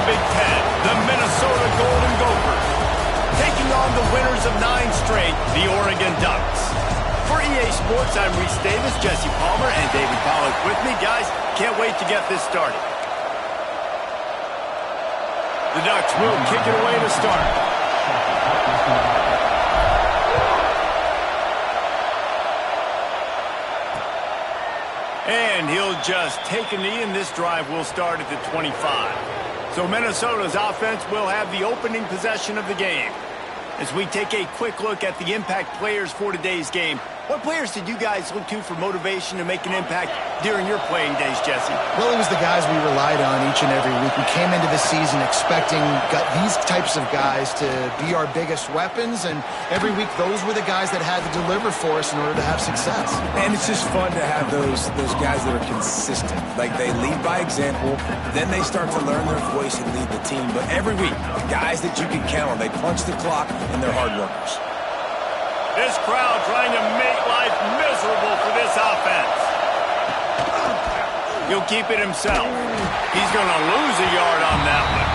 the Big Ten, the Minnesota Golden Gophers, taking on the winners of 9 straight, the Oregon Ducks. For EA Sports, I'm Reese Davis, Jesse Palmer, and David Pollack with me. Guys, can't wait to get this started. The Ducks will kick it away to start. And he'll just take a knee, and this drive will start at the 25. So Minnesota's offense will have the opening possession of the game. As we take a quick look at the impact players for today's game, what players did you guys look to for motivation to make an impact during your playing days, Jesse? Well, it was the guys we relied on each and every week. We came into the season expecting these types of guys to be our biggest weapons, and every week those were the guys that had to deliver for us in order to have success. And it's just fun to have those guys that are consistent. Like, they lead by example, then they start to learn their voice and lead the team. But every week, guys that you can count on, they punch the clock, and they're hard workers. This crowd trying to make life miserable for this offense. He'll keep it himself. He's going to lose a yard on that one.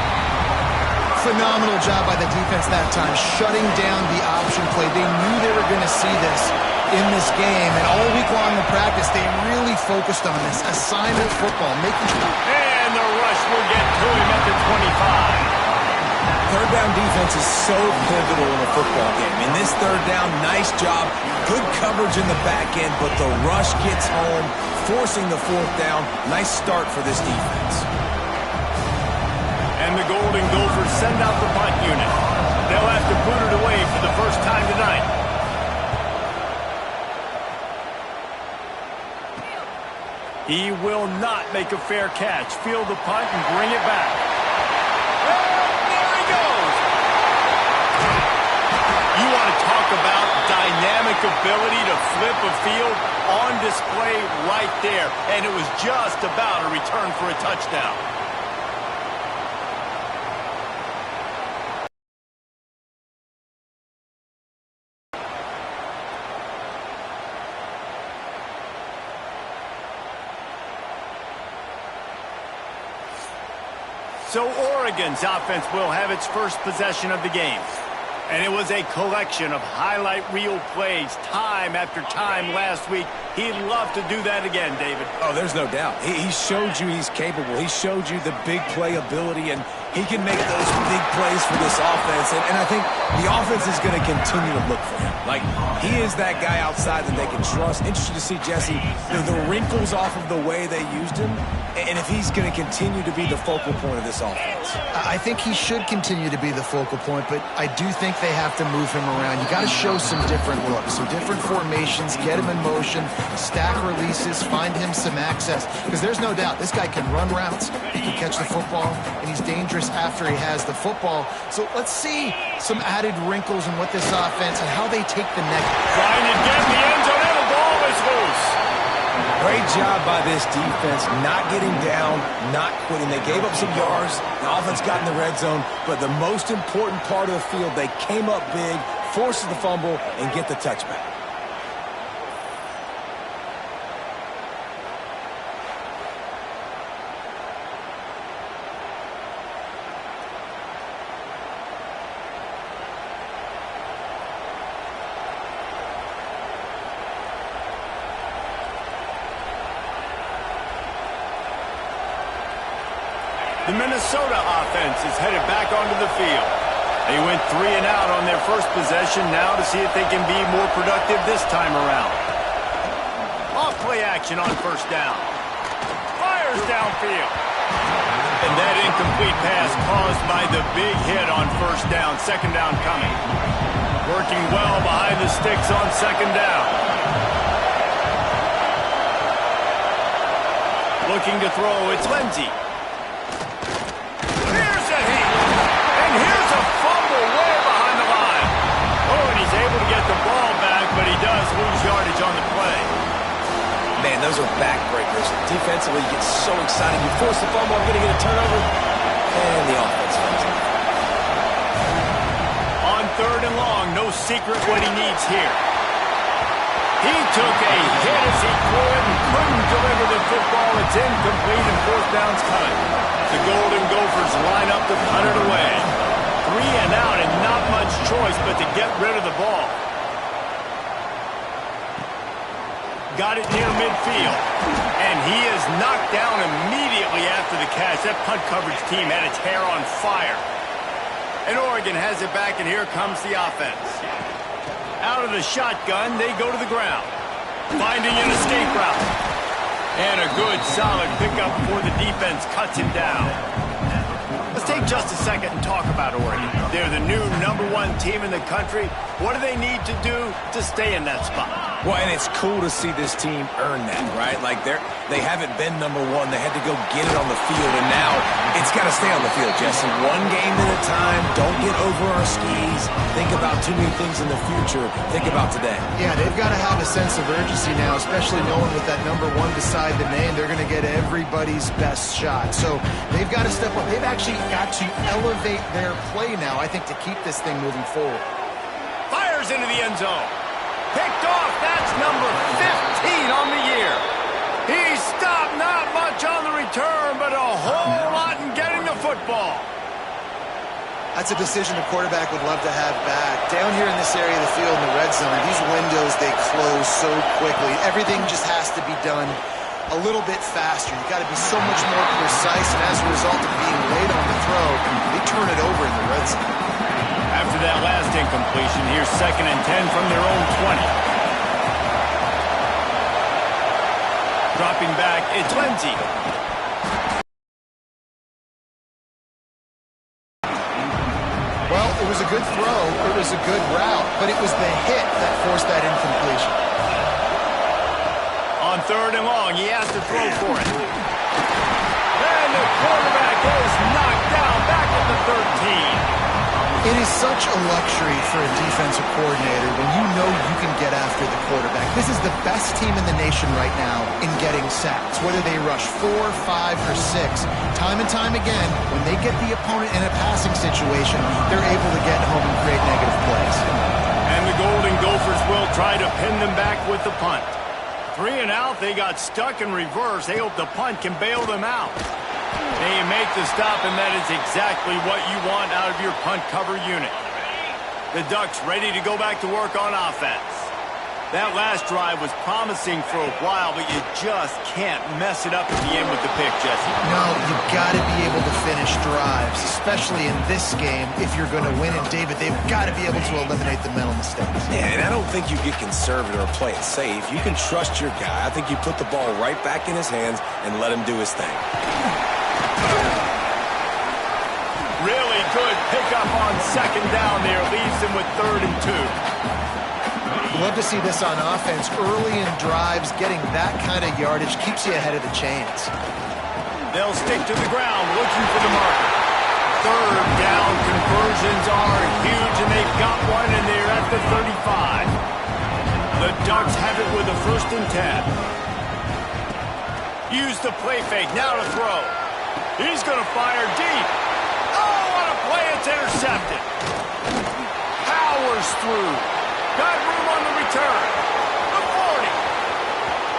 Phenomenal job by the defense that time, shutting down the option play. They knew they were going to see this in this game, and all week long in practice, they really focused on this assignment football, making sure. And the rush will get to him at the 25. Third down defense is so pivotal in a football game. In this third down, nice job. Good coverage in the back end, but the rush gets home, forcing the fourth down. Nice start for this defense. And the Golden Gophers send out the punt unit. They'll have to put it away for the first time tonight. He will not make a fair catch. Field the punt and bring it back. You want to talk about dynamic ability to flip a field on display right there. And it was just about a return for a touchdown. So Oregon's offense will have its first possession of the game. And it was a collection of highlight reel plays time after time last week. He'd love to do that again, David. Oh, there's no doubt. He showed you he's capable. He showed you the big play ability, and he can make those big plays for this offense. And I think the offense is going to continue to look for him. Like, he is that guy outside that they can trust. Interesting to see, Jesse, the wrinkles off of the way they used him, and if he's going to continue to be the focal point of this offense. I think he should continue to be the focal point, but I do think they have to move him around. You got to show some different looks, some different formations, get him in motion, stack releases, find him some access, because there's no doubt this guy can run routes, he can catch the football, and he's dangerous after he has the football. So let's see some added wrinkles in what this offense and how they take the next. Trying to get the end zone, and the ball is loose. Great job by this defense, not getting down, not quitting. They gave up some yards. The offense got in the red zone, but the most important part of the field, they came up big, forced the fumble, and get the touchback. The Minnesota offense is headed back onto the field. They went 3 and out on their first possession, now to see if they can be more productive this time around. Off play action on first down. Fires downfield. And that incomplete pass caused by the big hit on first down. Second down coming. Working well behind the sticks on second down. Looking to throw, it's Lindsey. Lose yardage on the play. Man, those are backbreakers. Defensively, you get so excited. You force the fumble, I'm going to get a turnover, and the offense comes in. On third and long, no secret what he needs here. He took a hit as he threw it and couldn't deliver the football. It's incomplete and fourth down's coming. The Golden Gophers line up to punt it away. 3 and out and not much choice but to get rid of the ball. Got it near midfield. And he is knocked down immediately after the catch. That punt coverage team had its hair on fire. And Oregon has it back, and here comes the offense. Out of the shotgun, they go to the ground. Finding an escape route. And a good, solid pickup before the defense cuts him down. Let's take just a second and talk about Oregon. They're the new #1 team in the country. What do they need to do to stay in that spot? Well, and it's cool to see this team earn that, right? Like, they haven't been #1. They had to go get it on the field, and now it's got to stay on the field, Jesse. One game at a time. Don't get over our skis. Think about too many things in the future. Think about today. Yeah, they've got to have a sense of urgency now, especially knowing with that #1 beside the name, they're going to get everybody's best shot. So they've got to step up. They've actually got to elevate their play now, I think, to keep this thing moving forward. Fires into the end zone. Picked off. That's number 15 on the year. He stopped not much on the return, but a whole lot in getting the football. That's a decision the quarterback would love to have back. Down here in this area of the field in the red zone, these windows, they close so quickly. Everything just has to be done a little bit faster. You've got to be so much more precise, and as a result of being late on the throw, they turn it over in the red zone. After that last incompletion, here's 2nd and 10 from their own 20. Dropping back, it's Lindsey. Well, it was a good throw, it was a good route, but it was the hit that forced that incompletion. On 3rd and long, he has to throw for it. And the quarterback is knocked down back at the 13. It is such a luxury for a defensive coordinator when you know you can get after the quarterback. This is the best team in the nation right now in getting sacks, whether they rush 4, 5, or 6. Time and time again, when they get the opponent in a passing situation, they're able to get home and create negative plays. And the Golden Gophers will try to pin them back with the punt. 3 and out, they got stuck in reverse. They hope the punt can bail them out. They make the stop, and that is exactly what you want out of your punt cover unit. The Ducks ready to go back to work on offense. That last drive was promising for a while, but you just can't mess it up at the end with the pick, Jesse. No, you've got to be able to finish drives, especially in this game if you're going to win. And, David, they've got to be able to eliminate the mental mistakes. Yeah, and I don't think you get conservative or play it safe. You can trust your guy. I think you put the ball right back in his hands and let him do his thing. Really good pickup on 2nd down there. Leaves him with 3rd and 2. Love to see this on offense. Early in drives, getting that kind of yardage keeps you ahead of the chains. They'll stick to the ground, looking for the marker. 3rd down conversions are huge, and they've got one, and they're at the 35. The Ducks have it with a 1st and 10. Use the play fake, now to throw. He's going to fire deep. Oh, what a play, it's intercepted. Powers through. Got room on the return. The 40.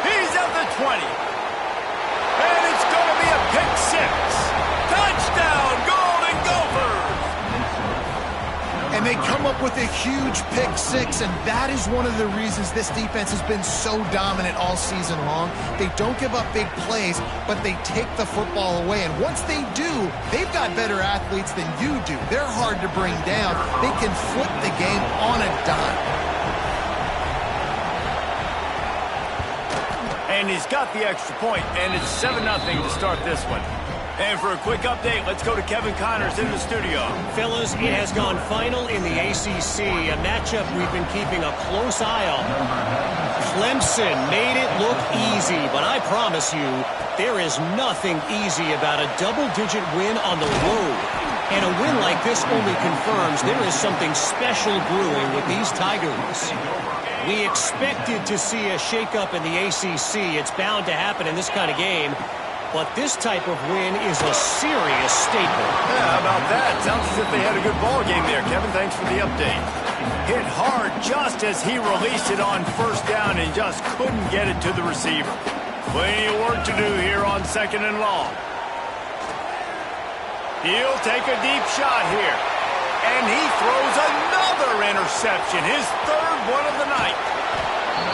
He's at the 20. And it's going to be a pick 6. Touchdown, Golden Gophers. And they come up with a huge pick 6, and that is one of the reasons this defense has been so dominant all season long. They don't give up big plays, but they take the football away. And once they do, they've got better athletes than you do. They're hard to bring down. They can flip the game on a dime. And he's got the extra point, and it's 7-0 to start this one. And for a quick update, let's go to Kevin Connors in the studio. Fellas, it has gone final in the ACC, a matchup we've been keeping a close eye on. Clemson made it look easy, but I promise you, there is nothing easy about a double-digit win on the road. And a win like this only confirms there is something special brewing with these Tigers. We expected to see a shakeup in the ACC. It's bound to happen in this kind of game. But this type of win is a serious statement. Yeah, how about that? Sounds as if they had a good ball game there. Kevin, thanks for the update. Hit hard just as he released it on 1st down and just couldn't get it to the receiver. Plenty of work to do here on 2nd and long. He'll take a deep shot here. And he throws another interception, his third one of the night.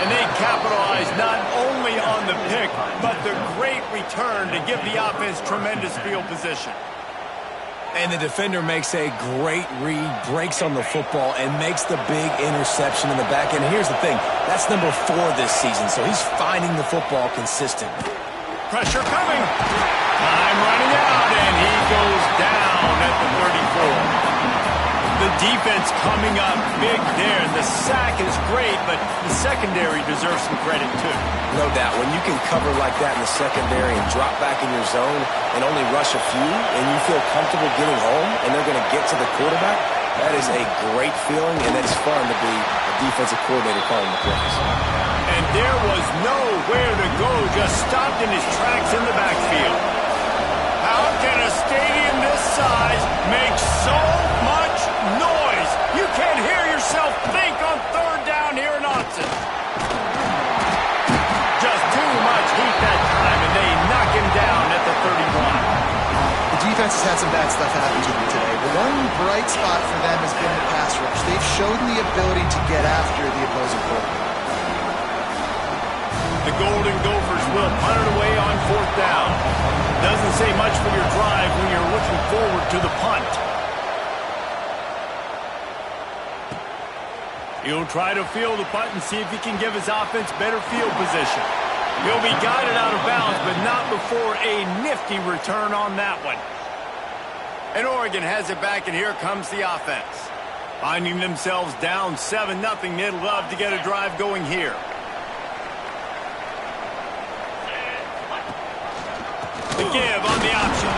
And they capitalize not only on the pick, but the great return to give the offense tremendous field position. And the defender makes a great read, breaks on the football, and makes the big interception in the back end. And here's the thing, that's number 4 this season, so he's finding the football consistently. Pressure coming. Time running out, and he goes down at the 34. The defense coming up big there. The sack is great, but the secondary deserves some credit too. No doubt. When you can cover like that in the secondary and drop back in your zone and only rush a few, and you feel comfortable getting home, and they're going to get to the quarterback, that is a great feeling, and it's fun to be a defensive coordinator calling the plays. And there was nowhere to go, just stopped in his tracks in the backfield. How can a stadium this size make so much noise? You can't hear yourself think on third down here in Austin. Just too much heat that time, and they knock him down at the 31. The defense has had some bad stuff happen to them today, but one bright spot for them has been the pass rush. They've shown the ability to get after the opposing quarterback. The Golden Gophers will punt it away on 4th down. Doesn't say much for your drive when you're looking forward to the punt. He'll try to field the punt and see if he can give his offense better field position. He'll be guided out of bounds, but not before a nifty return on that one. And Oregon has it back, and here comes the offense. Finding themselves down 7-0, they'd love to get a drive going here. The give on the option.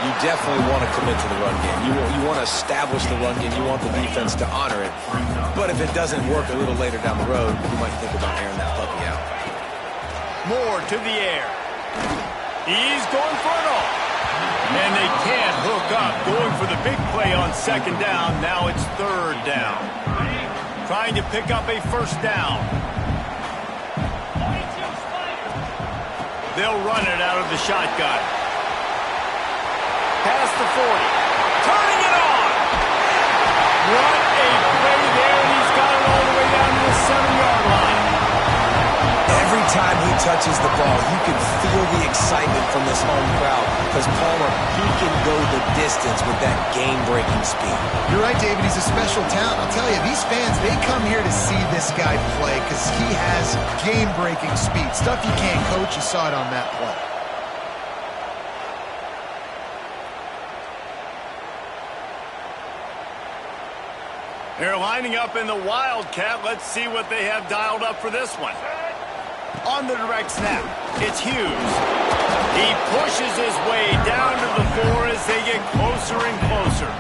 You definitely want to commit to the run game. You want to establish the run game. You want the defense to honor it. But if it doesn't work a little later down the road, you might think about airing that puppy out. Moore to the air. He's going for it all. And they can't hook up. Going for the big play on 2nd down. Now it's 3rd down. Trying to pick up a 1st down. They'll run it out of the shotgun. Past the 40. Turning it on. What a play there, and he's got it all the way down to the 7-yard line. Every time he touches the ball, you can feel the excitement from this home crowd because Palmer, he can go the distance with that game-breaking speed. You're right, David. He's a special talent. I'll tell you, these fans, they come here to see this guy play because he has game-breaking speed. Stuff you can't coach. You saw it on that play. They're lining up in the Wildcat. Let's see what they have dialed up for this one. On the direct snap, it's Hughes. He pushes his way down to the 4 as they get closer and closer.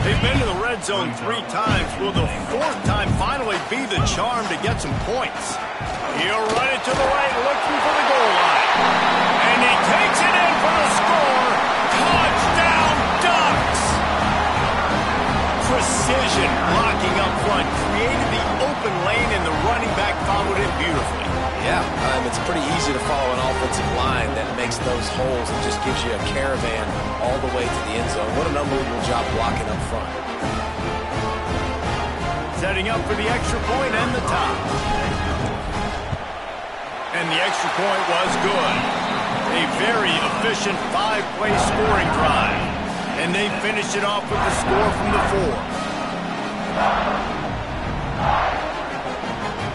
They've been to the red zone 3 times. Will the 4th time finally be the charm to get some points? He'll run it to the right, looking for the goal line. And he takes it in for the score. Touchdown, Ducks! Precision blocking up front, created the open lane, and the running back followed it beautifully. Yeah, it's pretty easy to follow an offensive line that makes those holes and just gives you a caravan all the way to the end zone. What an unbelievable job blocking up front. Setting up for the extra point and the top. And the extra point was good. A very efficient 5-play scoring drive. And they finished it off with the score from the 4.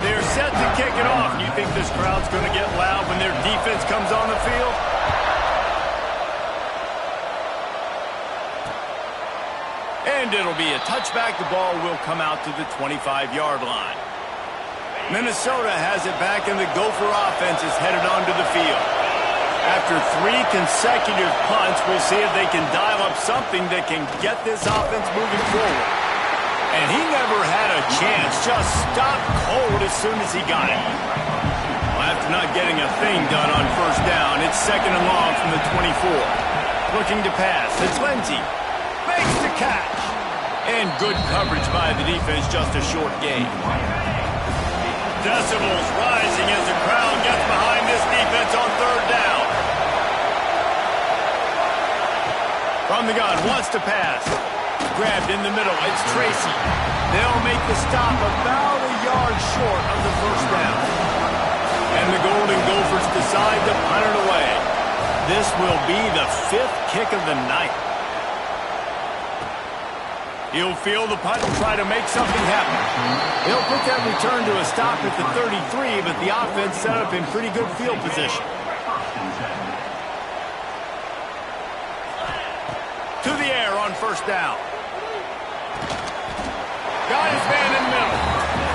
They're set to kick it off. You think this crowd's going to get loud when their defense comes on the field? And it'll be a touchback. The ball will come out to the 25-yard line. Minnesota has it back, and the Gopher offense is headed onto the field. After 3 consecutive punts, we'll see if they can dial up something that can get this offense moving forward. And he never had a chance, just stopped cold as soon as he got it. Well, after not getting a thing done on 1st down, it's 2nd and long from the 24. Looking to pass, it's Lindsey. Makes the catch. And good coverage by the defense, just a short gain. Decibels rising as the crowd gets behind this defense on 3rd down. From the gun, wants to pass. Grabbed in the middle, it's Tracy. They'll make the stop about a yard short of the first down. And the Golden Gophers decide to punt it away. This will be the 5th kick of the night. He'll field the punt and try to make something happen. He'll put that return to a stop at the 33, but the offense set up in pretty good field position. To the air on first down. Got his man in the middle.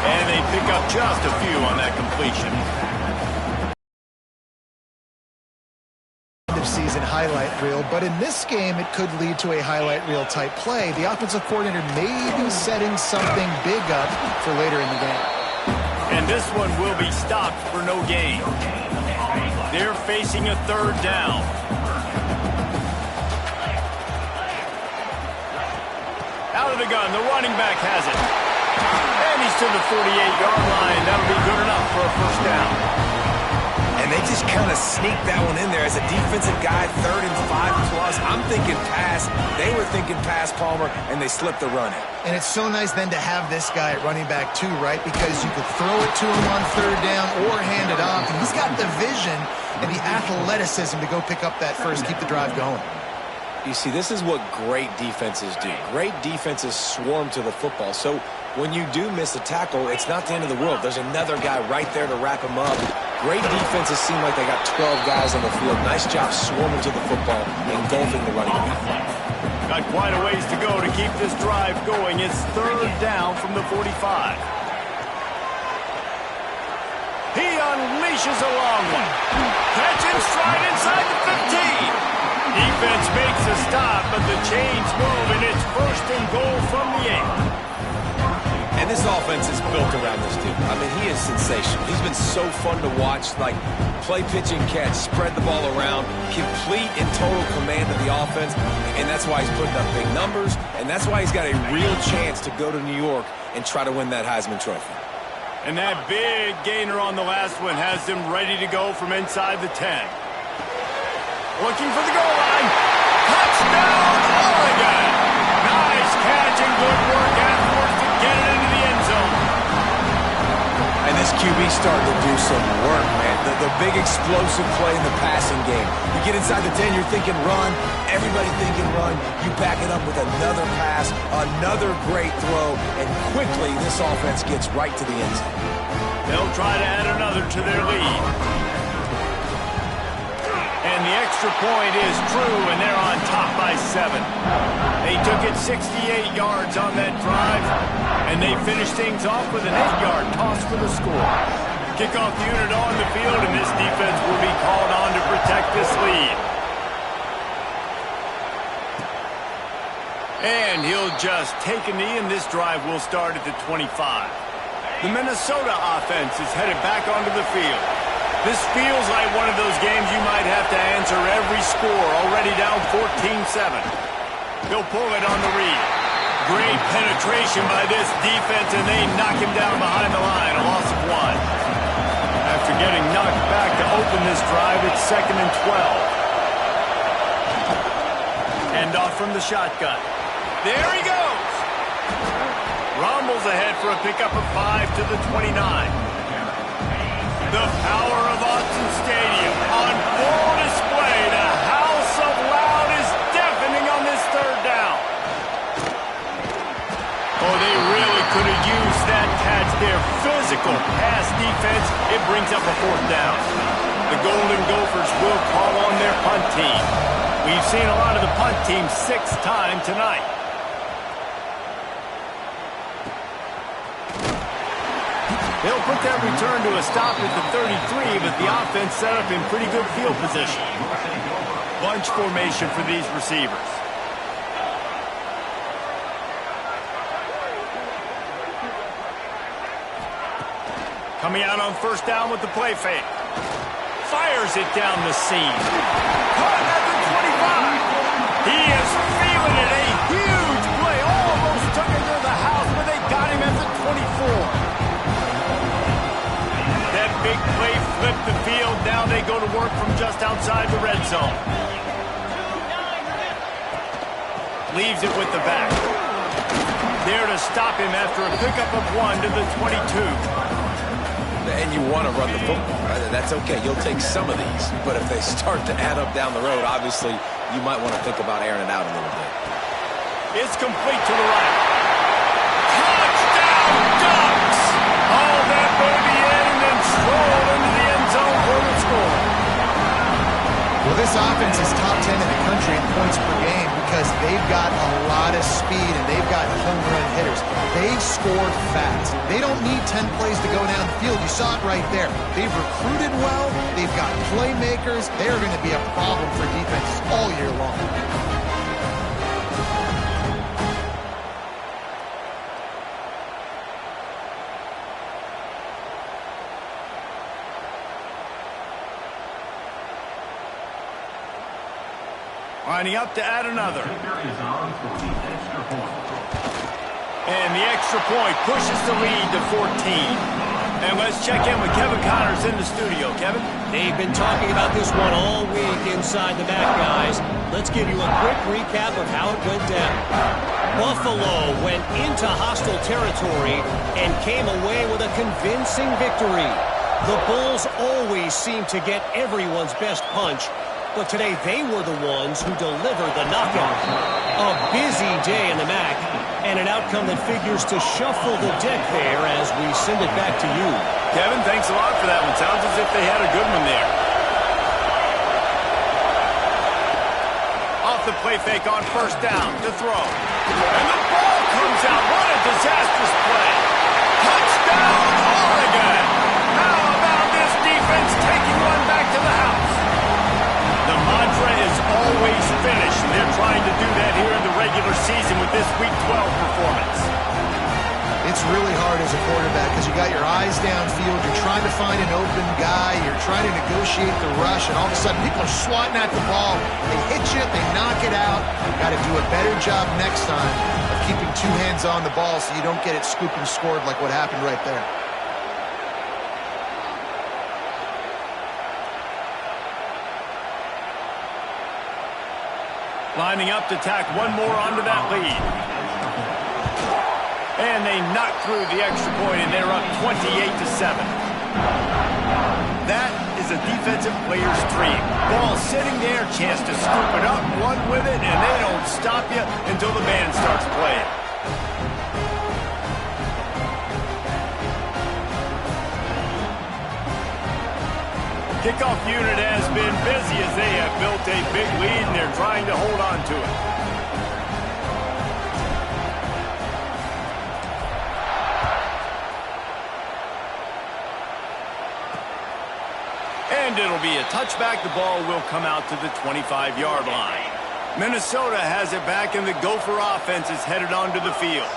And they pick up just a few on that completion. Season highlight reel, but in this game it could lead to a highlight reel type play. The offensive coordinator may be setting something big up for later in the game. And this one will be stopped for no gain. They're facing a 3rd down. Out of the gun, the running back has it. And he's to the 48-yard line. That'll be good enough for a first down. And they just kind of sneaked that one in there as a defensive guy, 3rd and 5 plus. I'm thinking pass. They were thinking pass, Palmer, and they slipped the run in. And it's so nice then to have this guy at running back too, right? Because you could throw it to him on 3rd down or hand it off. And he's got the vision and the athleticism to go pick up that first, keep the drive going. You see, this is what great defenses do. Great defenses swarm to the football. So when you do miss a tackle, it's not the end of the world. There's another guy right there to wrap him up. Great defenses seem like they got 12 guys on the field. Nice job swarming to the football, engulfing the running back. Got quite a ways to go to keep this drive going. It's 3rd down from the 45. He unleashes a long one. Catch in stride inside the 15. Defense makes a stop, but the chains move, and it's 1st and goal from the 8. And this offense is built around this dude. I mean, he is sensational. He's been so fun to watch, like play, pitch, and catch, spread the ball around, complete and total command of the offense, and that's why he's putting up big numbers, and that's why he's got a real chance to go to New York and try to win that Heisman Trophy. And that big gainer on the last one has them ready to go from inside the 10. Looking for the goal line. Touchdown, Oregon! Nice catch and good work afterwards to get it into the end zone. And this QB's starting to do some work, man. The big explosive play in the passing game. You get inside the 10, you're thinking run. Everybody thinking run. You back it up with another pass, another great throw, and quickly this offense gets right to the end zone. They'll try to add another to their lead. And the extra point is true, and they're on top by 7. They took it 68 yards on that drive, and they finished things off with an 8-yard toss for the score. Kickoff unit on the field, and this defense will be called on to protect this lead. And he'll just take a knee, and this drive will start at the 25. The Minnesota offense is headed back onto the field. This feels like one of those games you might have to answer every score, already down 14-7. He'll pull it on the read. Great penetration by this defense, and they knock him down behind the line, a loss of 1. After getting knocked back to open this drive, it's 2nd and 12. Hand off from the shotgun. There he goes. Rumbles ahead for a pickup of 5 to the 29. The power of Autzen Stadium on full display. The house of loud is deafening on this 3rd down. Oh, they really could have used that catch there. Physical pass defense. It brings up a 4th down. The Golden Gophers will call on their punt team. We've seen a lot of the punt team 6 times tonight. They'll put that return to a stop at the 33, but the offense set up in pretty good field position. Bunch formation for these receivers. Coming out on 1st down with the play fake. Fires it down the seam. Caught at the 25. He is feeling it. A huge play. Almost took him to the house, but they got him at the 24. That big play flipped the field. Now they go to work from just outside the red zone. Leaves it with the back. There to stop him after a pickup of 1 to the 22. And you want to run the football, right? That's okay. You'll take some of these. But if they start to add up down the road, obviously, you might want to think about airing it out a little bit. It's complete to the right. Touchdown, Ducks! All that baby in and then stroll into the end zone for the score. Well, this offense is top 10 in the country in points per game because they've got a lot of speed and they've got home run hitters. They score fast. They don't need 10 plays to go down the field. You saw it right there. They've recruited well. They've got playmakers. They are going to be a problem for defenses all year long. Lining up to add another. And the extra point pushes the lead to 14. And let's check in with Kevin Connors in the studio. Kevin? They've been talking about this one all week inside the back, guys. Let's give you a quick recap of how it went down. Buffalo went into hostile territory and came away with a convincing victory. The Bulls always seem to get everyone's best punch, but today they were the ones who delivered the knockout. A busy day in the MAC, and an outcome that figures to shuffle the deck there as we send it back to you. Kevin, thanks a lot for that one. Sounds as if they had a good one there. Off the play fake on first down to throw. And the ball comes out. What a disastrous play. Touchdown, Oregon. How about this defense taking one back to the house? The mantra is always finish, and they're trying to do that here in the regular season with this Week 12 performance. It's really hard as a quarterback because you got your eyes downfield, you're trying to find an open guy, you're trying to negotiate the rush, and all of a sudden people are swatting at the ball. They hit you, they knock it out. Got to do a better job next time of keeping two hands on the ball so you don't get it scooped and scored like what happened right there. Lining up to tack one more onto that lead. And they knock through the extra point, and they're up 28-7. That is a defensive player's dream. Ball sitting there, chance to scoop it up, run with it, and they don't stop you until the band starts playing. Kickoff unit has been busy as they have built a big lead, and they're trying to hold on to it. And it'll be a touchback. The ball will come out to the 25-yard line. Minnesota has it back, and the Gopher offense is headed onto the field.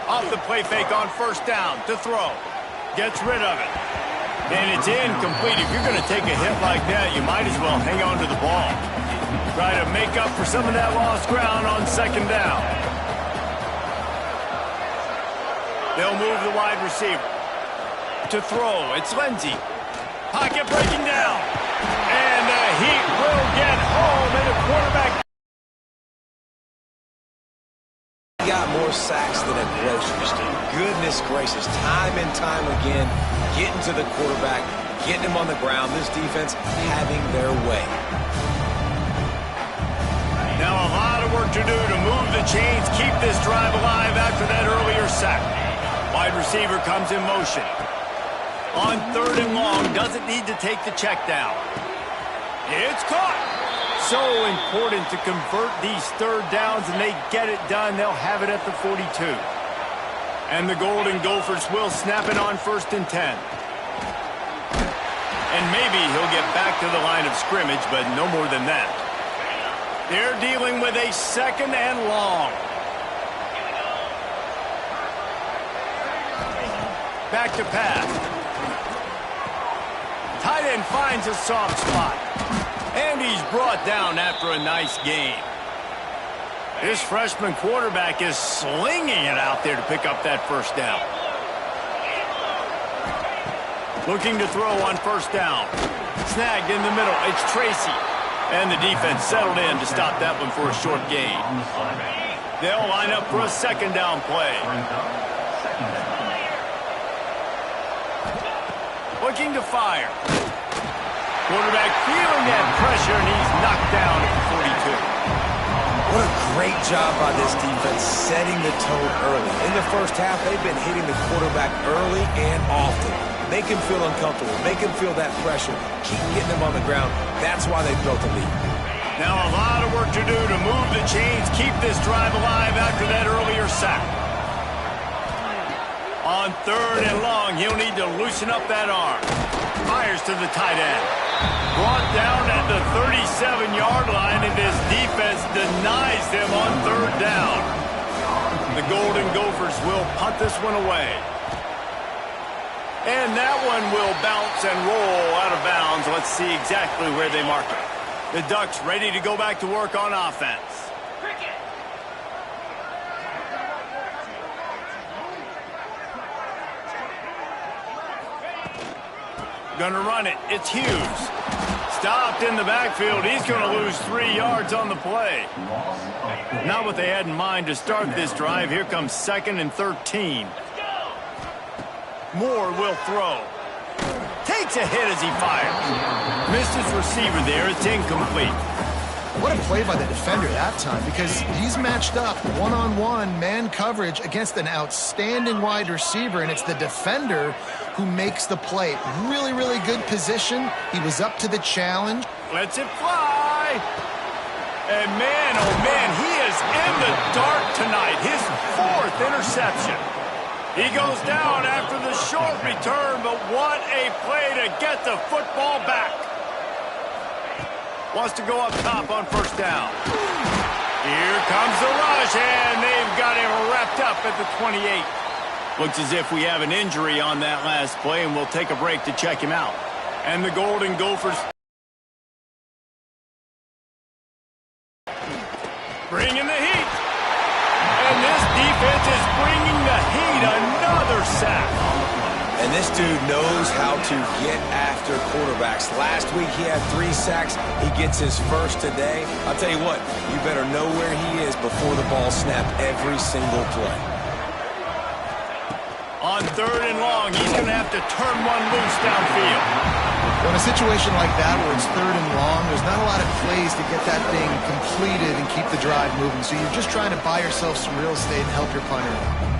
Off the play fake on first down to throw. Gets rid of it. And it's incomplete. If you're going to take a hit like that, you might as well hang on to the ball. Try to make up for some of that lost ground on second down. They'll move the wide receiver. To throw, it's Lindsey. Pocket breaking down. And the Heat will get home, and the quarterback. He got more sacks than a grocery store. Goodness gracious, time and time again, getting to the quarterback, getting him on the ground. This defense having their way. Now a lot of work to do to move the chains, keep this drive alive after that earlier sack. Wide receiver comes in motion. On third and long, doesn't need to take the check down. It's caught. So important to convert these third downs, and they get it done. They'll have it at the 42. And the Golden Gophers will snap it on first and 10. And maybe he'll get back to the line of scrimmage, but no more than that. They're dealing with a second and long. Back to pass. Tight end finds a soft spot. And he's brought down after a nice game. This freshman quarterback is slinging it out there to pick up that first down. Looking to throw on first down. Snagged in the middle. It's Tracy. And the defense settled in to stop that one for a short gain. They'll line up for a second down play. Looking to fire. Quarterback feeling that pressure, and he's knocked down at the 42. What a great job by this defense setting the tone early. In the first half, they've been hitting the quarterback early and often. Make him feel uncomfortable. Make him feel that pressure. Keep getting him on the ground. That's why they built the lead. Now a lot of work to do to move the chains, keep this drive alive after that earlier sack. On third and long, he'll need to loosen up that arm. Fires to the tight end. Brought down at the 37-yard line, and this defense denies them on third down. The Golden Gophers will punt this one away. And that one will bounce and roll out of bounds. Let's see exactly where they mark it. The Ducks ready to go back to work on offense. Gonna run it. It's Hughes. Stopped in the backfield. He's going to lose 3 yards on the play. Not what they had in mind to start this drive. Here comes 2nd and 13. Moore will throw. Takes a hit as he fires. Missed his receiver there. It's incomplete. What a play by the defender that time, because he's matched up one-on-one man coverage against an outstanding wide receiver, and it's the defender who makes the play. Really, really good position. He was up to the challenge. Lets it fly. And man, oh man, he is in the dark tonight. His 4th interception. He goes down after the short return, but what a play to get the football back. Wants to go up top on first down. Here comes the rush, and they've got him wrapped up at the 28. Looks as if we have an injury on that last play, and we'll take a break to check him out. And the Golden Gophers bringing the heat. And this defense is bringing the heat. Another sack. And this dude knows how to get after quarterbacks. Last week he had 3 sacks. He gets his first today. I'll tell you what, you better know where he is before the ball snapped every single play. On third and long, he's going to have to turn one loose downfield. Well, in a situation like that where it's third and long, there's not a lot of plays to get that thing completed and keep the drive moving. So you're just trying to buy yourself some real estate and help your punter out.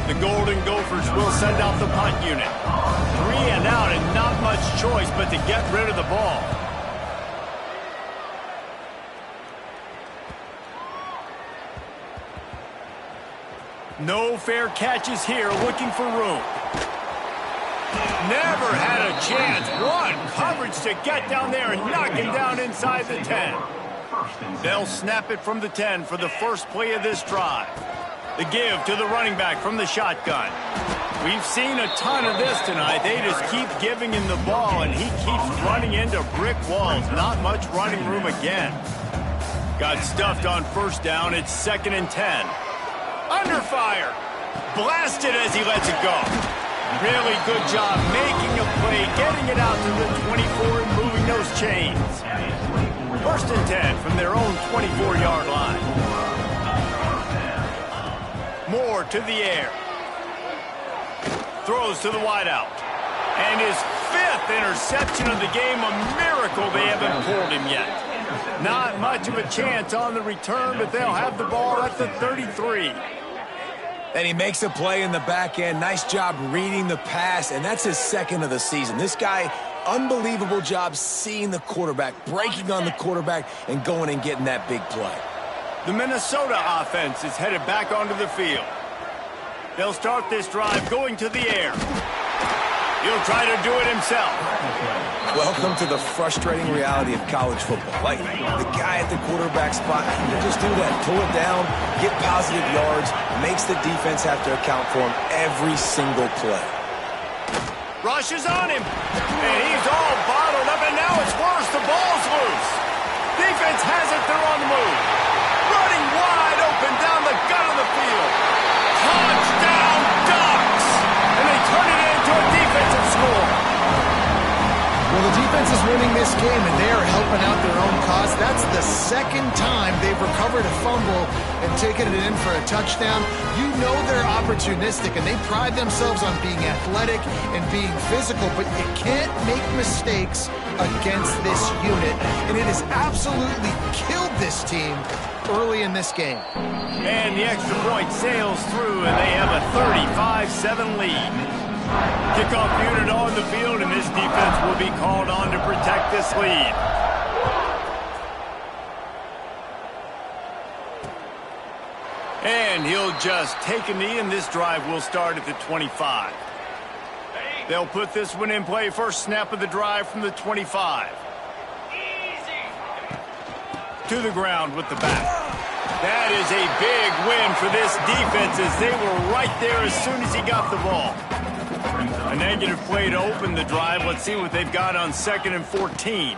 The Golden Gophers will send out the punt unit. 3 and out, and not much choice but to get rid of the ball. No fair catches here, looking for room. Never had a chance. One coverage to get down there and knock him down inside the 10. They'll snap it from the 10 for the first play of this drive. The give to the running back from the shotgun. We've seen a ton of this tonight. They just keep giving him the ball, and he keeps running into brick walls. Not much running room again. Got stuffed on first down. It's 2nd and 10. Under fire. Blasted as he lets it go. Really good job making a play, getting it out to the 24 and moving those chains. 1st and 10 from their own 24-yard line. Moore to the air. Throws to the wideout. And his 5th interception of the game. A miracle they haven't pulled him yet. Not much of a chance on the return, but they'll have the ball at the 33. And he makes a play in the back end. Nice job reading the pass, and that's his second of the season. This guy, unbelievable job seeing the quarterback, breaking on the quarterback, and going and getting that big play. The Minnesota offense is headed back onto the field. They'll start this drive going to the air. He'll try to do it himself. Welcome to the frustrating reality of college football. Like, the guy at the quarterback spot, he can just do that. Pull it down, get positive yards, makes the defense have to account for him every single play. Rushes on him, and he's all bottled up, and now it's worse. The ball's loose. Defense has it. They're on the move. Running wide open down the gut of the field. Touchdown, Ducks! And they turn it into a defensive score. Well, the defense is winning this game, and they are helping out their own cause. That's the second time they've recovered a fumble and taken it in for a touchdown. You know they're opportunistic, and they pride themselves on being athletic and being physical, but you can't make mistakes against this unit, and it has absolutely killed this team early in this game. And the extra point sails through, and they have a 35-7 lead. Kickoff unit on the field, and this defense will be called on to protect this lead. And he'll just take a knee, and this drive will start at the 25. They'll put this one in play. First snap of the drive from the 25. To the ground with the back. That is a big win for this defense, as they were right there as soon as he got the ball. A negative play to open the drive. Let's see what they've got on 2nd and 14.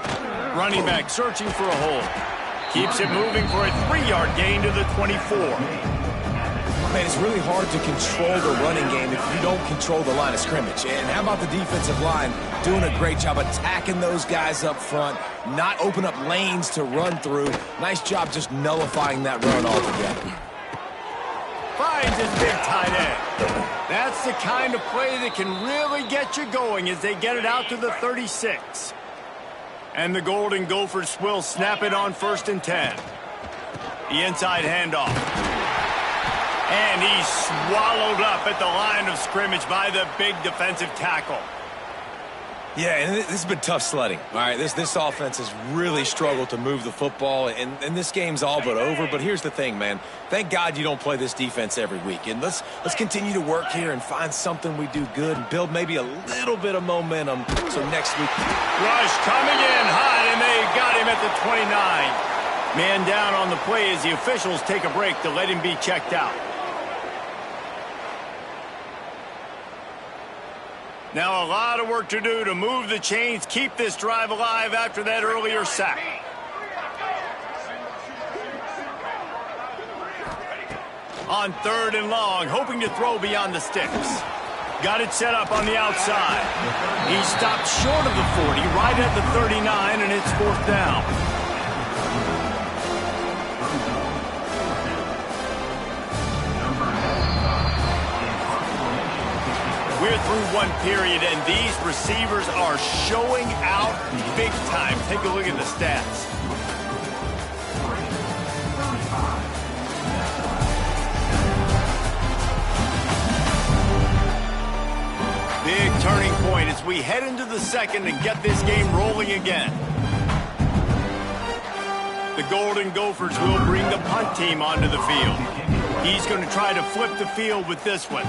Running back searching for a hole. Keeps it moving for a 3-yard gain to the 24. Man, it's really hard to control the running game if you don't control the line of scrimmage. And how about the defensive line doing a great job attacking those guys up front, not open up lanes to run through. Nice job just nullifying that run altogether. Finds his big tight end. That's the kind of play that can really get you going as they get it out to the 36. And the Golden Gophers will snap it on 1st and 10. The inside handoff. And he's swallowed up at the line of scrimmage by the big defensive tackle. Yeah, and this has been tough sledding. All right, this offense has really struggled to move the football, and this game's all but over. But here's the thing, man. Thank God you don't play this defense every week. And let's continue to work here and find something we do good and build maybe a little bit of momentum so next week. Rush coming in hot, and they got him at the 29. Man down on the play as the officials take a break to let him be checked out. Now a lot of work to do to move the chains, keep this drive alive after that earlier sack. On 3rd and long, hoping to throw beyond the sticks. Got it set up on the outside. He stopped short of the 40, right at the 39, and it's 4th down. We're through one period, and these receivers are showing out big time. Take a look at the stats. Big turning point as we head into the 2nd and get this game rolling again. The Golden Gophers will bring the punt team onto the field. He's going to try to flip the field with this one.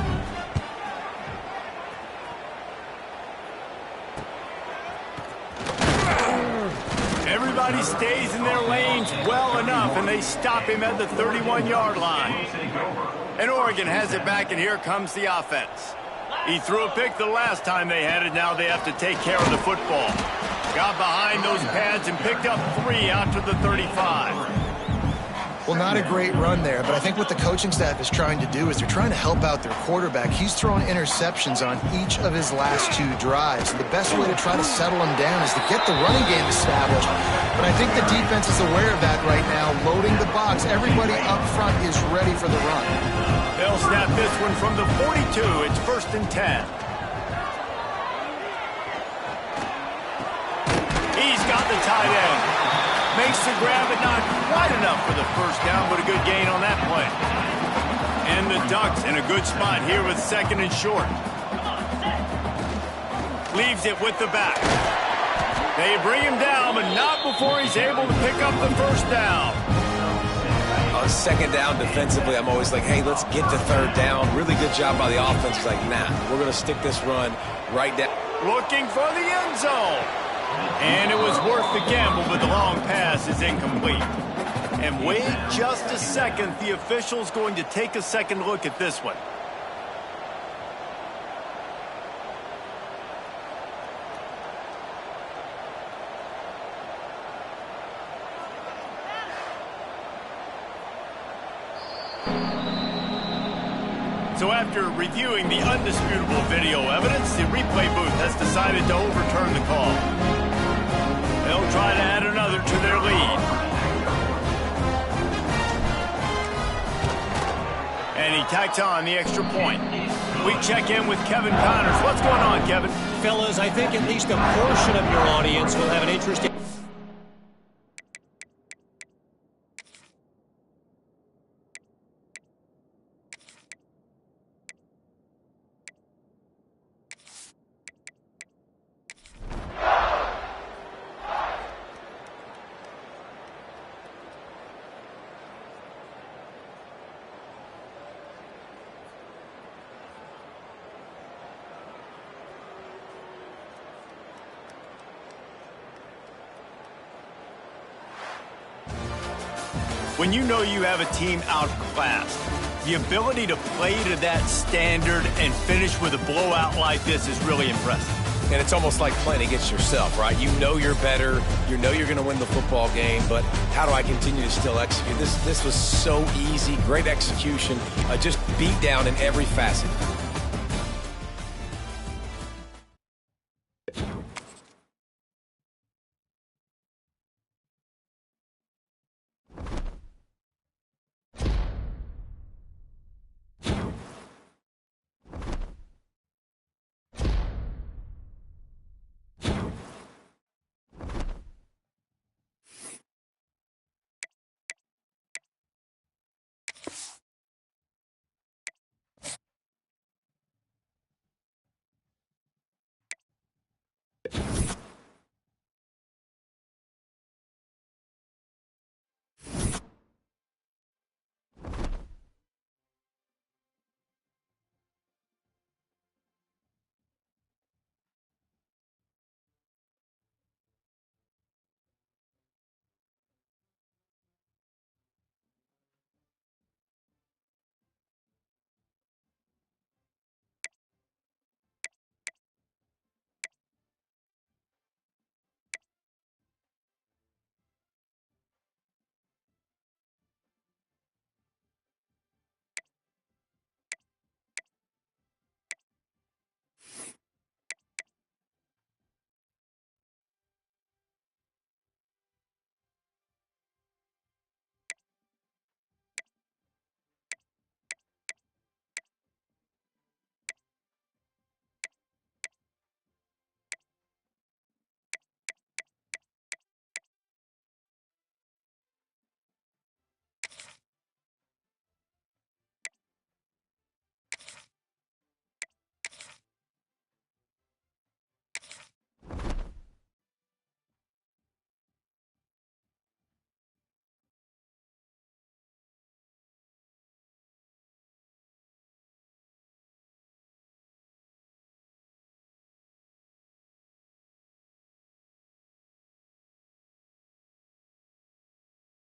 Everybody stays in their lanes well enough, and they stop him at the 31-yard line. And Oregon has it back, and here comes the offense. He threw a pick the last time they had it. Now they have to take care of the football. Got behind those pads and picked up 3 out to the 35. Well, not a great run there, but I think what the coaching staff is trying to do is they're trying to help out their quarterback. He's thrown interceptions on each of his last 2 drives. The best way to try to settle him down is to get the running game established. But I think the defense is aware of that right now, loading the box. Everybody up front is ready for the run. They'll snap this one from the 42. It's 1st and 10. He's got the tight end. Makes the grab, but not quite enough for the 1st down, but a good gain on that play. And the Ducks in a good spot here with second and short. Leaves it with the back. They bring him down, but not before he's able to pick up the first down. On second down defensively, I'm always like, hey, let's get to third down. Really good job by the offense. Like, nah, we're going to stick this run right down. Looking for the end zone. And it was worth the gamble, but the long pass is incomplete. And wait just a second. The official's going to take a second look at this one. So after reviewing the undisputable video evidence, the replay booth has decided to overturn the call. They'll try to add another to their lead. And he tacks on the extra point. We check in with Kevin Connors. What's going on, Kevin? Fellas, I think at least a portion of your audience will have an interest in... When you know you have a team outclassed, the ability to play to that standard and finish with a blowout like this is really impressive. And it's almost like playing against yourself, right? You know you're better. You know you're going to win the football game, but how do I continue to still execute? This was so easy. Great execution. Just beat down in every facet.